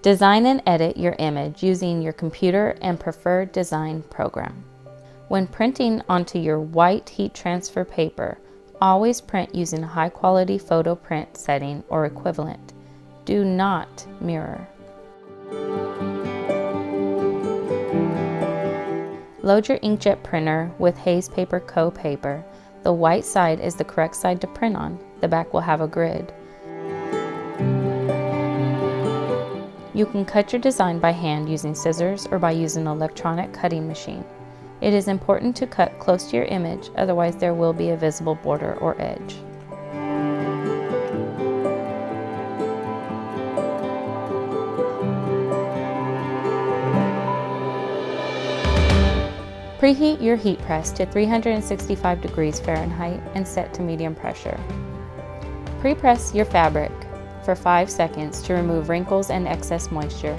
Design and edit your image using your computer and preferred design program. When printing onto your white heat transfer paper, always print using a high-quality photo print setting or equivalent. Do not mirror. Load your inkjet printer with Hayes Paper Co. paper. The white side is the correct side to print on. The back will have a grid. You can cut your design by hand using scissors or by using an electronic cutting machine. It is important to cut close to your image, otherwise there will be a visible border or edge. Preheat your heat press to 365 degrees Fahrenheit and set to medium pressure. Pre-press your fabric for 5 seconds to remove wrinkles and excess moisture.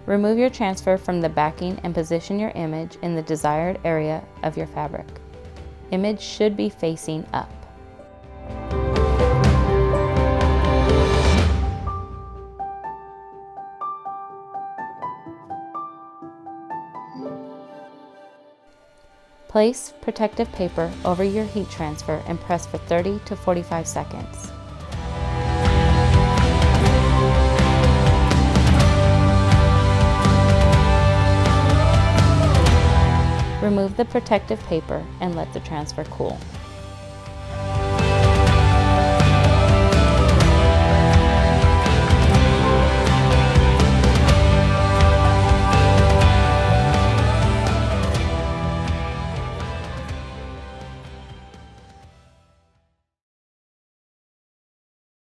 Remove your transfer from the backing and position your image in the desired area of your fabric. Image should be facing up. Place protective paper over your heat transfer and press for 30 to 45 seconds. Remove the protective paper and let the transfer cool.